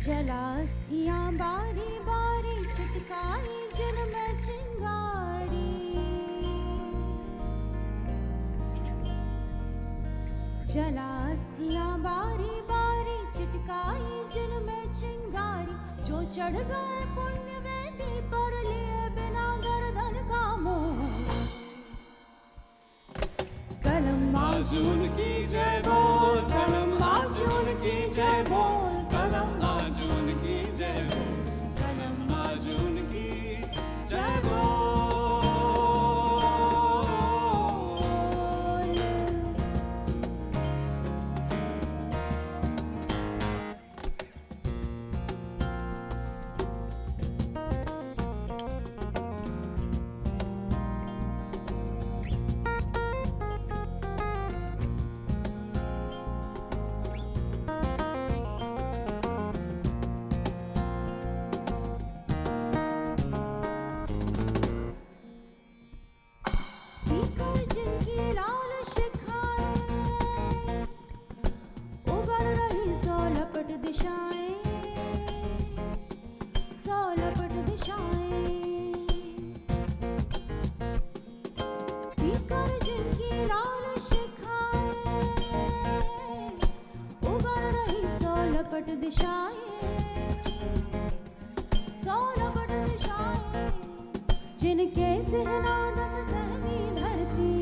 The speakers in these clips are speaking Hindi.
जलास्थियाँ बारी बारी चिटकाई जिनमें चिंगारी, जलास्थियाँ बारी बारी चिटकाई जिनमें चिंगारी, जो चढ़ गए पुण्य वेदी पर लिए बिना गर्दन का मोह। कलम आज उनकी जय बोल, कलम आज उनकी जय बोल, कलम आज उनकी जय बोल, कलम आज उनकी जय बोल। जिनके सहना दस सहमी धरती,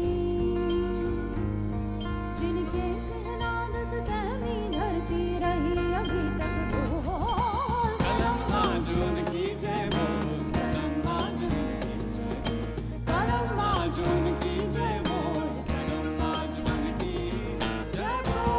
जिनके सहना दस सहमी धरती रही अभी तक बोल। कलम आज उनकी जय बोल, कलम आज उनकी जय बोल, कलम आज उनकी जय बोल, कलम आज उनकी जय बोल।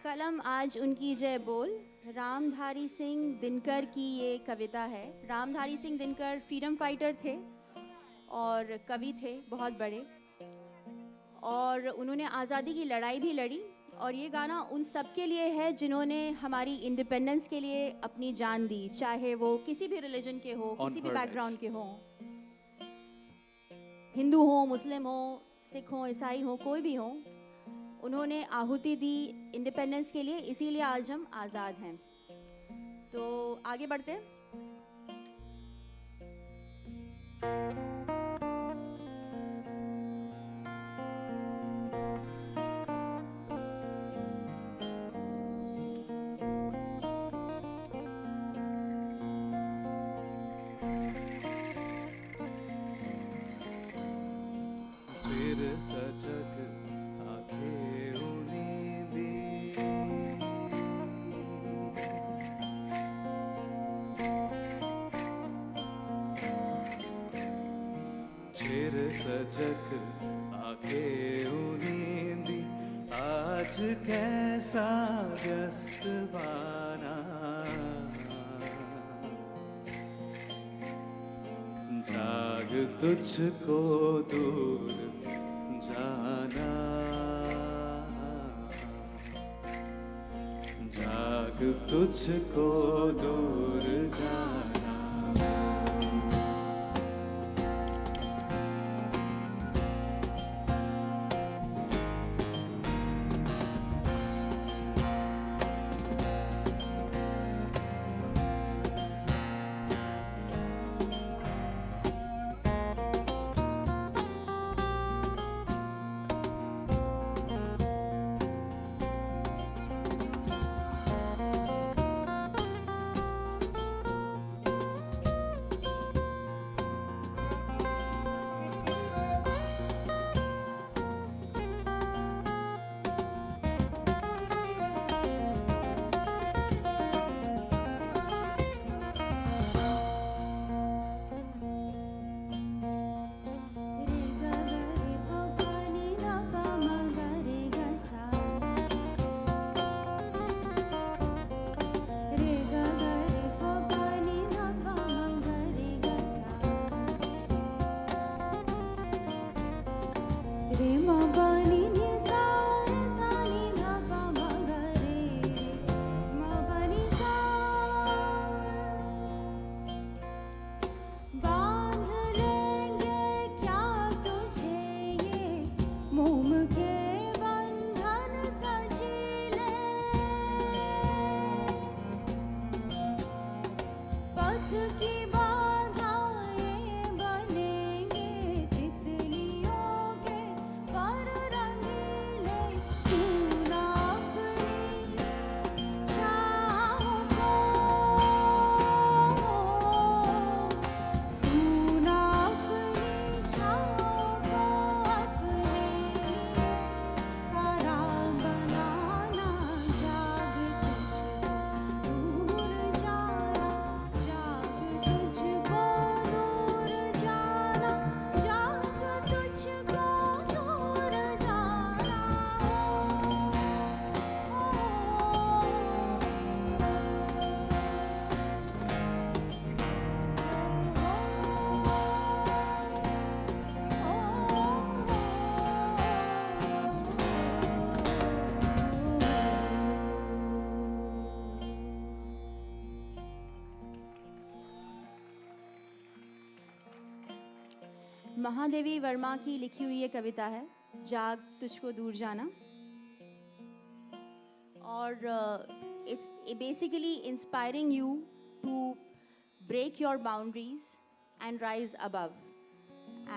कलम आज उनकी जय बोल रामधारी सिंह दिनकर की ये कविता है। रामधारी सिंह दिनकर फ्रीडम फाइटर थे और कवि थे बहुत बड़े, और उन्होंने आज़ादी की लड़ाई भी लड़ी। और ये गाना उन सब के लिए है जिन्होंने हमारी इंडिपेंडेंस के लिए अपनी जान दी, चाहे वो किसी भी रिलीजन के हो, किसी भी बैकग्राउंड के हो, हिंदू हो, मुस्लिम हो, सिख हो, ईसाई हो, कोई भी हो, उन्होंने आहुति दी इंडिपेंडेंस के लिए, इसीलिए आज हम आज़ाद हैं। तो आगे बढ़ते हैं। चिर सजग आंखें उन्नींदी, चिर सजग आंखें उन्नींदी, आज कैसा व्यस्त बाना, जाग तुझको दूर जाना, जाग तुझको दूर जाना। महादेवी वर्मा की लिखी हुई ये कविता है, जाग तुझको दूर जाना। और it's basically inspiring you to break your boundaries and rise above.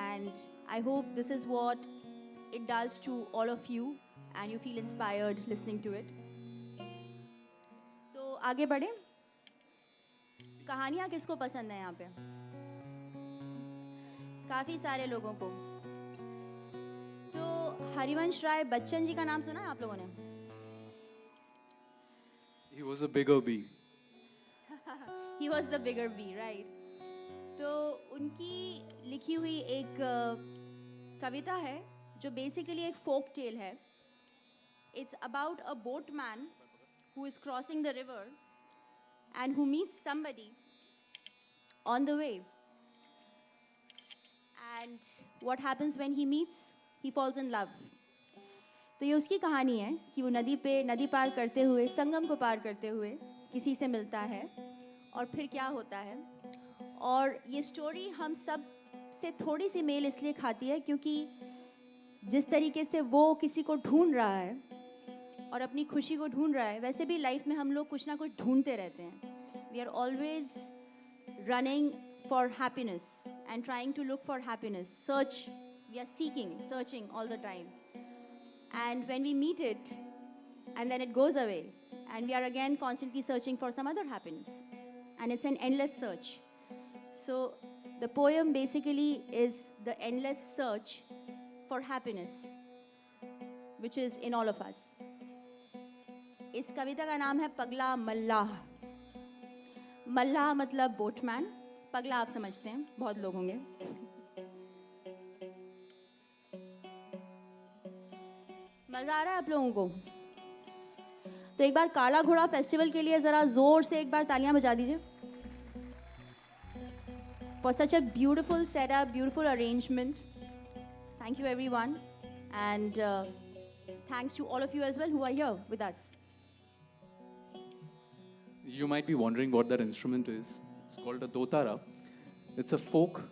And I hope this is what it does to all of you and you feel inspired listening to it. तो आगे बढ़े। कहानियाँ किसको पसंद है यहाँ पे? काफ़ी सारे लोगों को। तो हरिवंश राय बच्चन जी का नाम सुना है आप लोगों ने? He was a bigger bee. He was the bigger bee, right? तो उनकी लिखी हुई एक कविता है जो बेसिकली एक फोक टेल है. It's about a boatman who is crossing the river and who meets somebody on the way. And what happens when he meets? He falls in love. तो ये उसकी कहानी है कि वो नदी पार करते हुए, संगम को पार करते हुए किसी से मिलता है और फिर क्या होता है. और ये स्टोरी हम सब से थोड़ी सी मेल इसलिए खाती है क्योंकि जिस तरीके से वो किसी को ढूंढ रहा है और अपनी खुशी को ढूंढ रहा है, वैसे भी लाइफ में हम लोग कुछ ना कुछ ढूंढते रहते हैं. We are always running for happiness and trying to look for happiness. We are searching all the time. And when we meet it, and then it goes away, and we are again constantly searching for some other happiness. And it's an endless search. So the poem basically is the endless search for happiness, which is in all of us. इस कविता का नाम है पगला मल्लाह. मल्लाह मतलब बोटमैन, पगला आप समझते हैं, बहुत लोग होंगे. मज़ा आ रहा है आप लोगों को? तो एक बार काला घोड़ा फेस्टिवल के लिए ज़रा ज़ोर से एक बार तालियां बजा दीजिए. For such a beautiful setup, beautiful arrangement. Thank you everyone. And thanks to all of you as well who are here with us. You might be wondering what that instrument is. It's called a dotara. It's a folk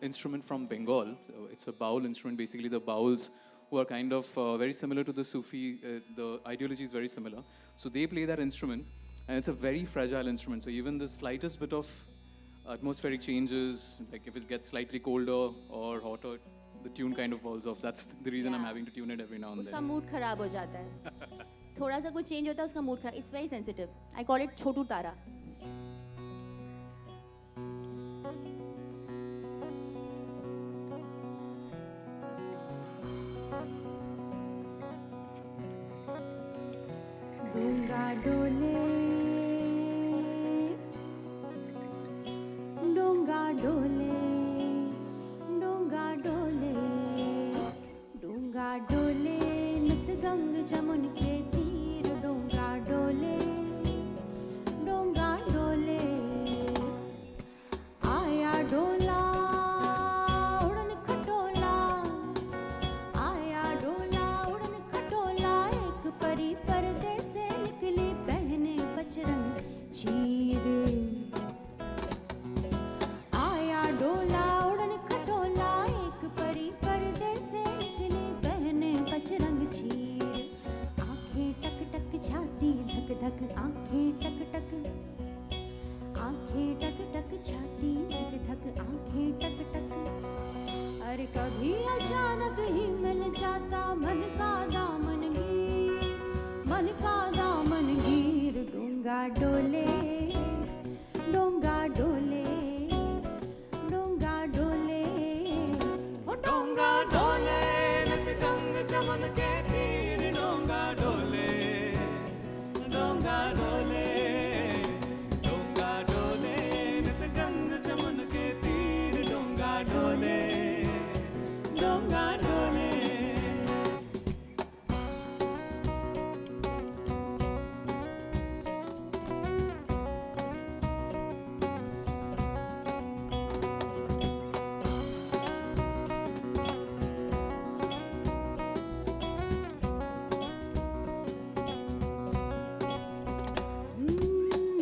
instrument from Bengal. So it's a baul instrument. Basically, the bauls who are kind of very similar to the Sufi, the ideology is very similar. So they play that instrument, and it's a very fragile instrument. So even the slightest bit of atmospheric changes, like if it gets slightly colder or hotter, the tune kind of falls off. That's the reason I'm having to tune it every now and उसका then. मूड खराब हो जाता है. थोड़ा सा कुछ चेंज होता है उसका मूड खराब. It's very sensitive. I call it छोटू तारा. डोंगा डोले, डोंगा डोले, डोंगा डोले, डोंगा डोले, नित गंग जमुन के तीर. डोंगा डोले, डोंगा डोले, आया डोला उड़न खटोला, आया डोला उड़न खटोला. एक परी पर्दे से निकली पहने बजरंग चीर. आया डोला उड़न खटोला, एक परी पर्दे से निकली पहने बजरंग चीर. आंखें टक टक छाती धक धक, आंखें टक टक, आंखें टक टक छाती धक धक, आंखें टक टक. अरे कभी अचानक ही मिल जाता मन का दामन गिर, मन का दामन गिर. डोंगा डोले, डोंगा डोले, डोंगा डोले, ओ डोंगा डोले, नित गंग जमुन के तीर. डोंगा डोले, डोंगा डोले, डोंगा डोले, नित गंग जमुन के तीर. डोंगा डोले, डोंगा डोले.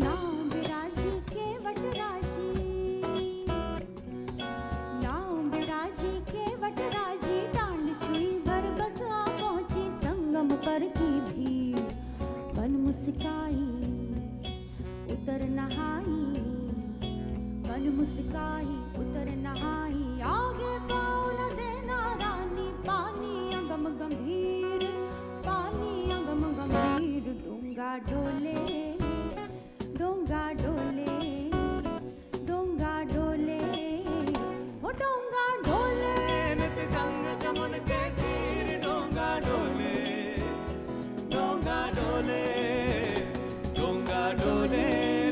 नाम बिराजी के वटराजी, नाम बिराजी के वटराजी. टांड छुई भर बस आ पहुंची संगम पर की भीड़. बन मुस्काई उतर नहाई, बन मुस्काई उतर नहाई. आगे पाँव न देना रानी, पानी अगम गंभीर, पानी अगम गंभीर. डोंगा डोले, डोंगा डोले, डोंगा डोले, ओ डोंगा डोले, नित गंग जमुन के तीर. डोंगा डोले, डोंगा डोले, डोंगा डोले,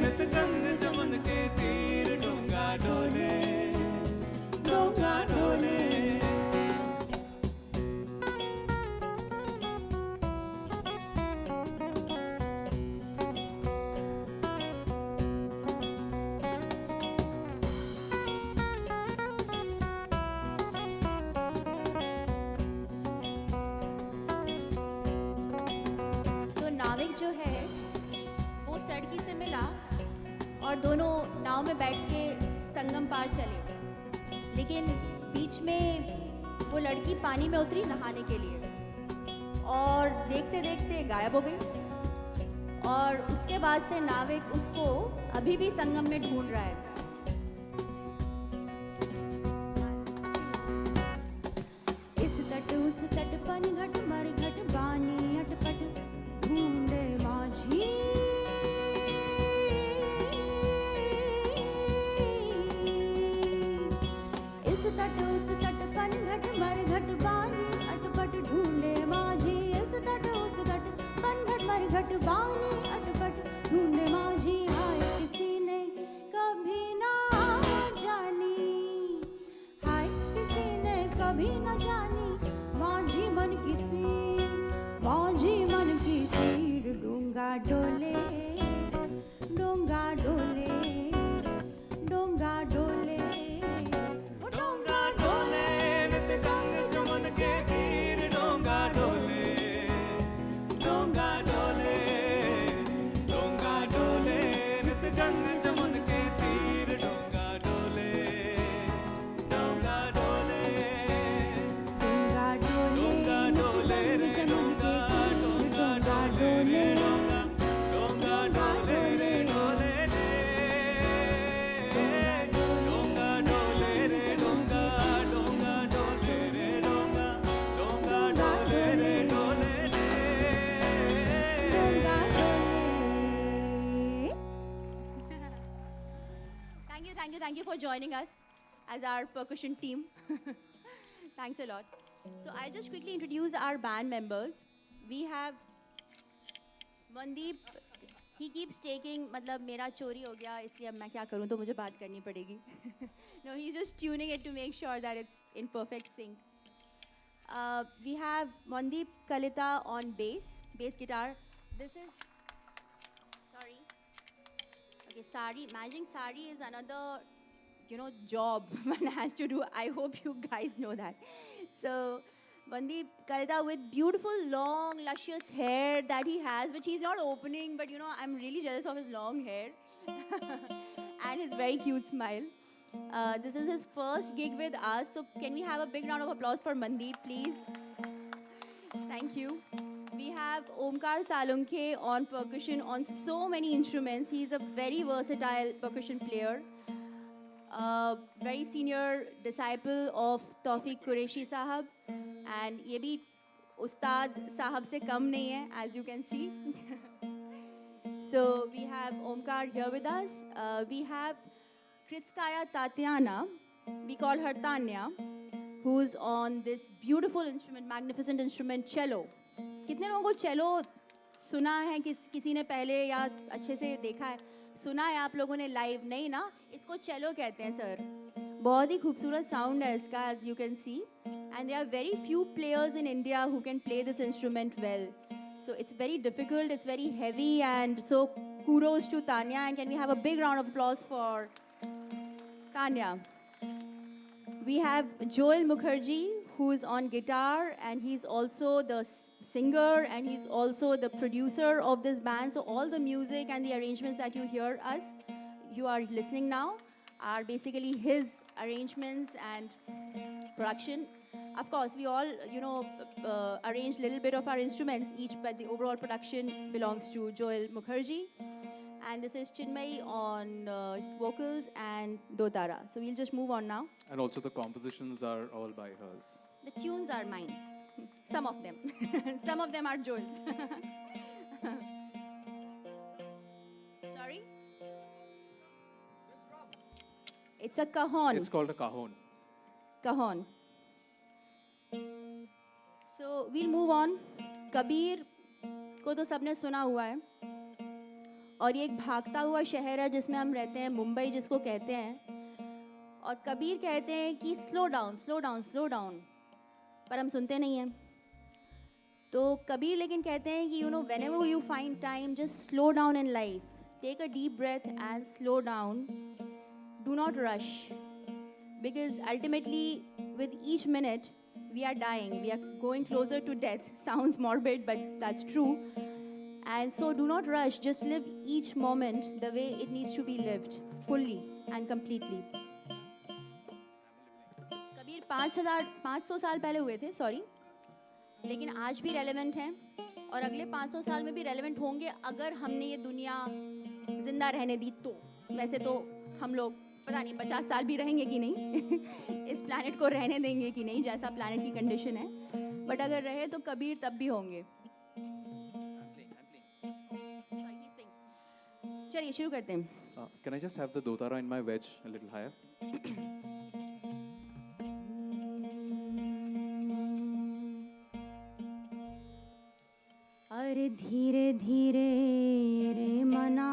नित गंग जमुन के तीर. डोंगा डोले, डोंगा डोले. तो नाविक जो है वो सड़की से मिला और दोनों नाव में बैठ के संगम पार चले. लेकिन बीच में वो लड़की पानी में उतरी नहाने के लिए और देखते देखते गायब हो गई. और उसके बाद से नाविक उसको अभी भी संगम में ढूंढ रहा है. इस तट उस तट पनघट मरघट बानी अटपट ढूंढे माझी. इस तट उस तट पनघट मरघट बानी अटपट ढूंढे माझी. इस तट उस तट पनघट मरघट बानी अटपट ढूंढे माझी. हाय किसी ने कभी ना जानी, हाय किसी ने कभी ना जानी. माझी मन की पीर, माझी मन की पीर. डोंगा डोले, डोंगा डोले, डोंगा डोले, ओ डोंगा डोले, नित गंग जमुन के तीर. Thank you for joining us as our percussion team. Thanks a lot. So I'll just quickly introduce our band members. We have Mandeep. He keeps taking, मतलब मेरा चोरी हो गया इसलिए अब मैं क्या करूँ तो मुझे बात करनी पड़ेगी. No, he's just tuning it to make sure that it's in perfect sync. We have Mandeep Kalita on bass guitar. This is, sorry. Okay, sari, managing sari is another, job one has to do. I hope you guys know that. So, Mandeep Kalita with beautiful, long, luscious hair that he has, which he's not opening, but I'm really jealous of his long hair and his very cute smile. This is his first gig with us, so can we have a big round of applause for Mandeep, please? Thank you. We have Omkar Salunke on percussion on so many instruments. He's a very versatile percussion player. Very senior disciple of Tawfiq Qureshi Sahab, and ये भी उस्ताद साहब से कम नहीं है, as you can see. So we have Omkar here with us. We have Kritskaya Tatiana, we call her Tanya, who's on this beautiful instrument, magnificent instrument, cello. कितने लोगों को cello सुना है, किसी ने पहले या अच्छे से देखा है? सुना है आप लोगों ने लाइव? नहीं ना, इसको cello कहते हैं सर. बहुत ही खूबसूरत साउंड है इसका, as you can see, and there are very few players in India who can play this instrument well. So it's very difficult, it's very heavy, and so kudos to Tanya, and can we have a big round of applause for Tanya. We have Joel Mukherjee, who is on guitar, and he's also the singer, and he's also the producer of this band. So all the music and the arrangements that you are listening now, are basically his arrangements and production. Of course, we all, arrange a little bit of our instruments each, but the overall production belongs to Joel Mukherjee. And this is Chinmay on vocals and Dotara. So we'll just move on now. And also the compositions are all by hers. The tunes are mine. Some of them. Some of them are Joel's. Sorry? It's a cajon. It's called a cajon. Cajon. So we'll move on. Kabir को तो सबने सुना हुआ है, और ये एक भागता हुआ शहर है जिसमें हम रहते हैं, मुंबई जिसको कहते हैं. और कबीर कहते हैं कि slow down slow down slow down, पर हम सुनते नहीं हैं. तो कबीर लेकिन कहते हैं कि whenever you find time, just slow down in life. Take a deep breath and slow down. Do not rush, because ultimately with each minute we are dying, we are going closer to death. Sounds morbid, but that's true. And so do not rush, just live each moment the way it needs to be lived, fully and completely. Kabir 500 साल पहले हुए थे, सॉरी, लेकिन आज भी रेलेवेंट हैं, और अगले 500 साल में भी रेलेवेंट होंगे अगर हमने ये दुनिया जिंदा रहने दी तो. वैसे तो हम लोग पता नहीं 50 साल भी रहेंगे कि नहीं, इस प्लैनेट को रहने देंगे कि नहीं, जैसा प्लैनेट की कंडीशन है, बट अगर रहे तो कबीर तब भी होंगे. चलिए शुरू करते हैं. Can I just have the dotara in my wedge a little higher? अरे धीरे धीरे रे मना,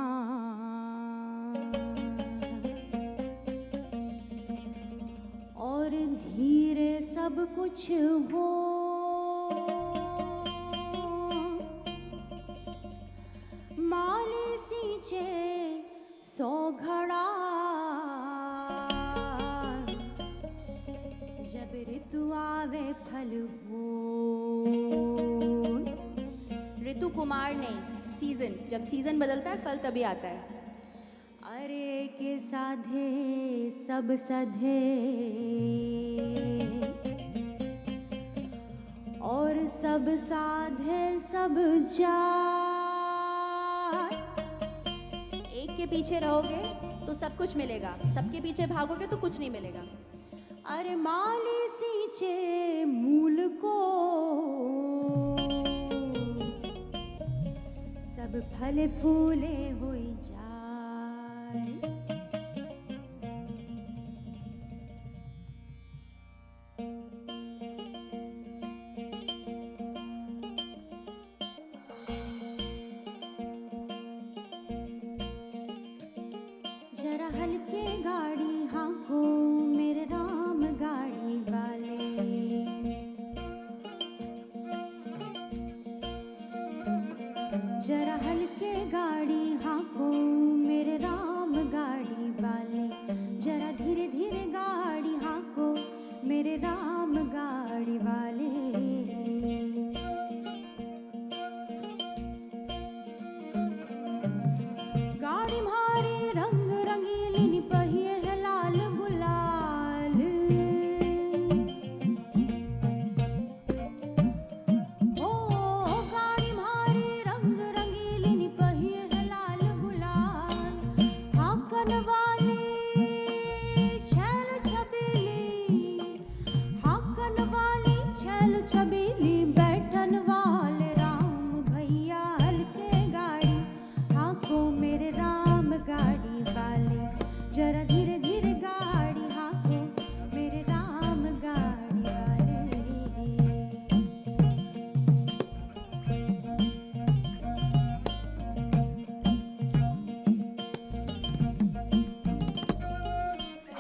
और धीरे सब कुछ हो, माली सींचे 100 घड़ा, जब ऋतु आवे फल हो. ऋतु कुमार नहीं, सीजन. जब सीजन बदलता है फल तभी आता है. अरे के साधे सब सधे, और सब साधे सब जाए. एक के पीछे रहोगे तो सब कुछ मिलेगा, सबके पीछे भागोगे तो कुछ नहीं मिलेगा. अरे माली सींचे मूल को, सब फल फूले हो जाए. गाड़ी हाँको मेरे राम गाड़ी वाले। जरा हल्के गाड़ी हाँको मेरे राम गाड़ी वाले। जरा धीरे धीरे गाड़ी हाँको मेरे राम गाड़ी वाले। गाड़ी मारी रंग रंगीली पहिए है लाल गुलाल। ओ गाड़ी मारी रंग रंगीली पहिए है लाल गुलाल। हाकन वाली छैल छबीली, हाकन वाली छैल छबीली, बैठन वाले राम भैया हल्के गाड़ी हाँको मेरे राम गाड़ी वाले। जरा धीरे धीरे गाड़ी हाँको मेरे राम गाड़ी वाले।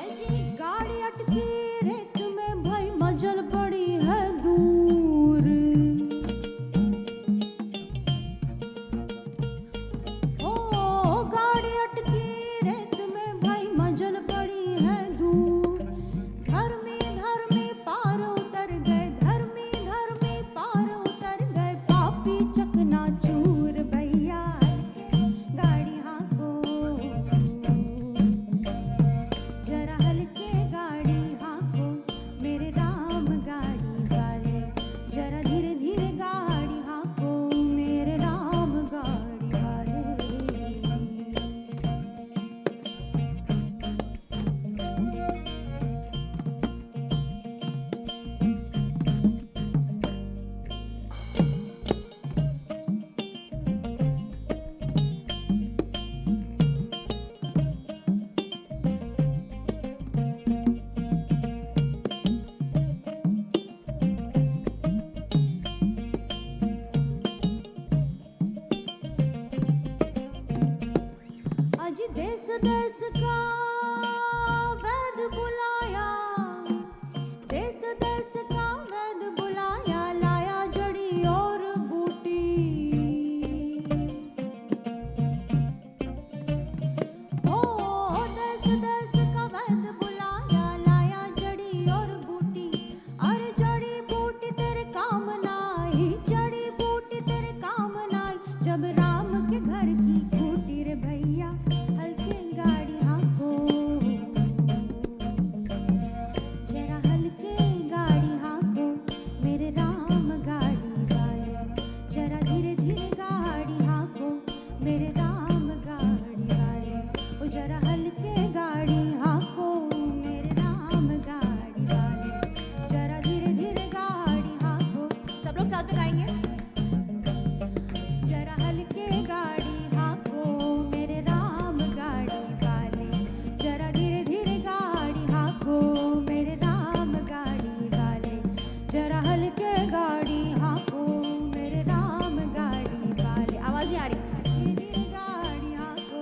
ऐसी गाड़ी अटकी रेत में भाई मजल पड़ी है दूर। ओ गाड़ी अटकी रेत में भाई मजल पड़ी है दूर। धर्मी धर्मी पार उतर गए, धर्मी धर्मी पार उतर गए, पापी चकना चूर भैया हल्के गाड़ी हाँको। जरा हल्के गाड़ी हाँको मेरे राम गाड़ी वाले। जरा धीरे धीरे गाड़ी हाँको मेरे राम गाड़ी वाले। अजी देश देश का वैद बुलाया, देश देश का वैद बुलाया, लाया जड़ी और बूटी। ओ देश देश का वैद बुलाया, लाया जड़ी और बूटी। अरे जड़ी बूटी तेरे काम नाई, जड़ी बूटी तेरे काम नाई, जब राम के घर की खूटी रे भैया हल्के गाड़ी हाँको। जरा हल्के गाड़ी हाँको मेरे राम गाड़ी वाले। जरा धीरे धीरे गाड़ी हाँको मेरे राम गाड़ी वाले। ओ जरा हल्के गाड़ी हाँको मेरे राम गाड़ी वाले। जरा धीरे धीरे गाड़ी हाँको। सब लोग साथ में गाएंगे। जरा हल्के गाड़ी हाँको मेरे राम गाड़ी वाले। जरा धीरे धीरे गाड़ी हाँको मेरे राम गाड़ी वाले। जरा हल्के गाड़ी हाँको मेरे राम गाड़ी वाले। आवाज नहीं आ रही। धीरे धीरे गाड़ी हाँको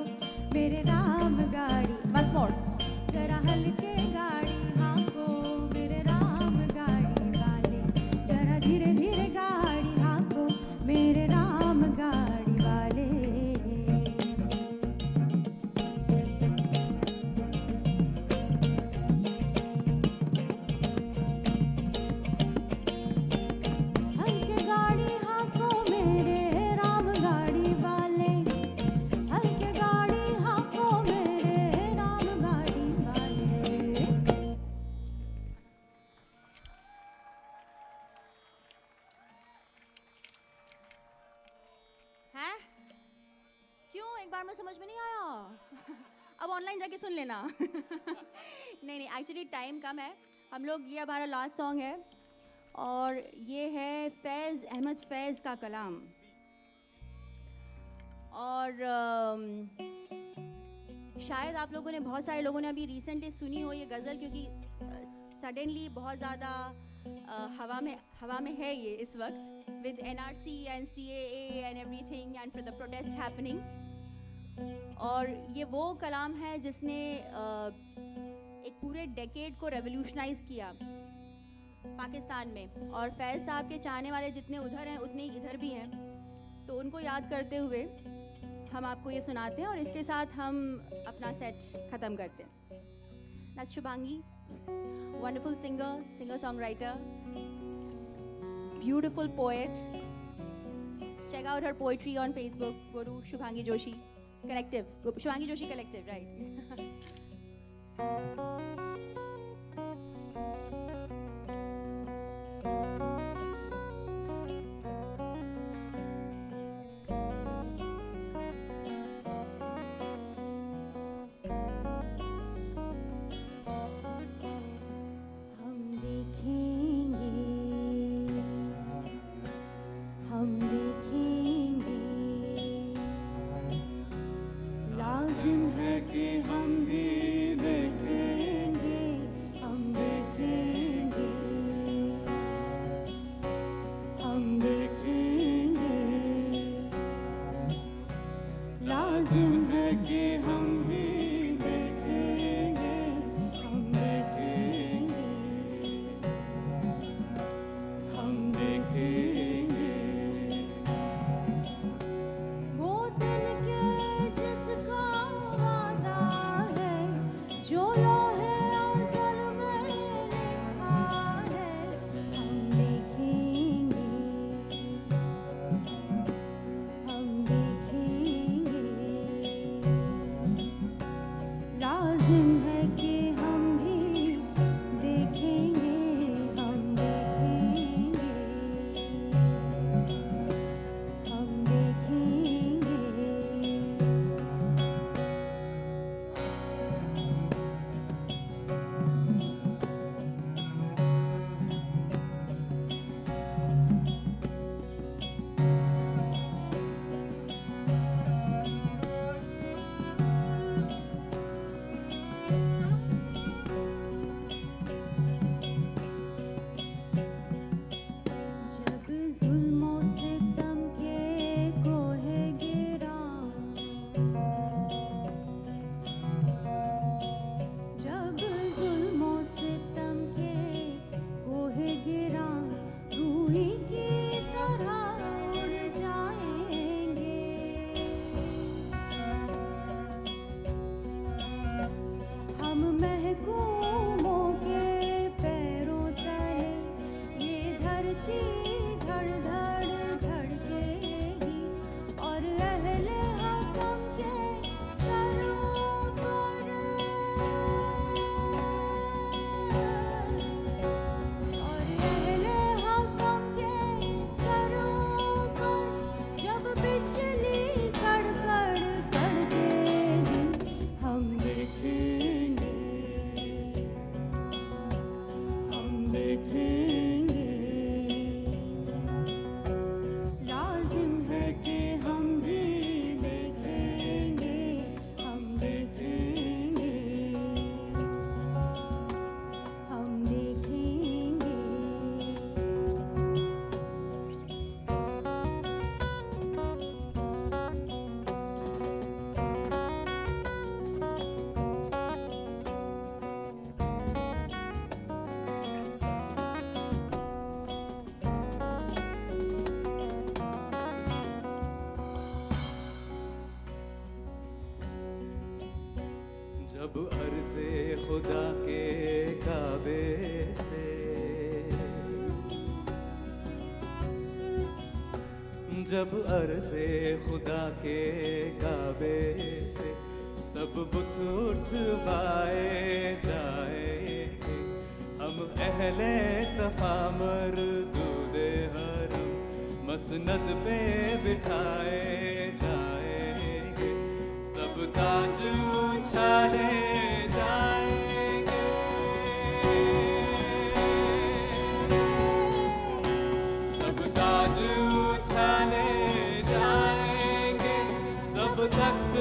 मेरे राम गाड़ी। once more। जरा हल्के गाड़ी हाँको मेरे राम गाड़ी वाले। जरा धीरे धीरे गाड़ी हाँको मेरे राम गाड़ी वाले। हल्के गाड़ी हाँको मेरे राम गाड़ी वाले। हल्के गाड़ी हाँको मेरे राम गाड़ी वाले। हैं? क्यों एक बार में समझ में नहीं आया? अब ऑनलाइन जाके सुन लेना। नहीं नहीं, एक्चुअली टाइम कम है। हम लोग, ये हमारा लास्ट सॉन्ग है और ये है फैज़ अहमद फैज़ का कलाम। और शायद आप लोगों ने, बहुत सारे लोगों ने अभी रिसेंटली सुनी हो ये गज़ल, क्योंकि सडनली बहुत ज़्यादा हवा में है ये इस वक्त, with NRC and CAA and everything and the protests happening. और ये वो कलाम है जिसने एक पूरे डेकेड को रेवोल्यूशनाइज किया पाकिस्तान में, और फैज़ साहब के चाहने वाले जितने उधर हैं उतने इधर भी हैं, तो उनको याद करते हुए हम आपको ये सुनाते हैं और इसके साथ हम अपना सेट ख़त्म करते हैं। That's Shubhangi, wonderful singer-songwriter, beautiful poet. Check out her poetry on Facebook. Go to Shubhangi Joshi Collective. Shubhangi Joshi Collective, right? जब अर्ज़े खुदा के काबे से जब अर्ज़े खुदा के काबे से सब बुत उठवाए जाएंगे, हम अहले सफा मरदूदे हरम मसनद पे बिठाए जाएंगे, सब ताज उछाले जाएंगे, सब ताज उछाले जाएंगे, सब तख्त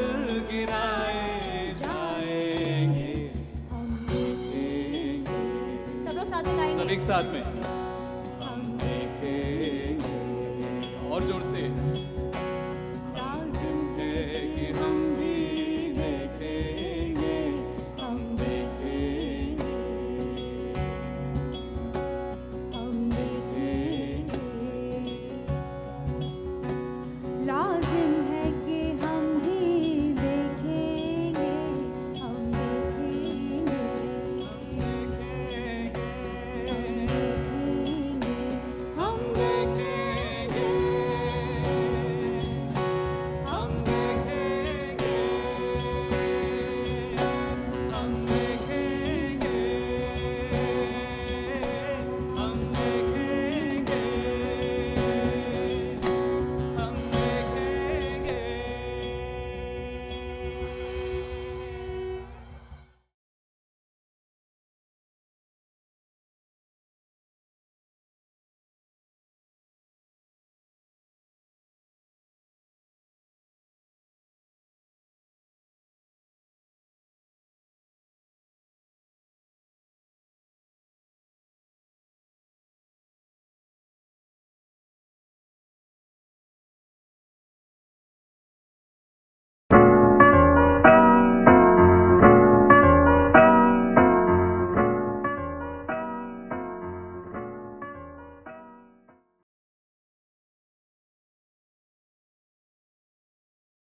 गिराए जाएंगे, हम देखेंगे। सब लोग साथ में गाएंगे। सब एक साथ में।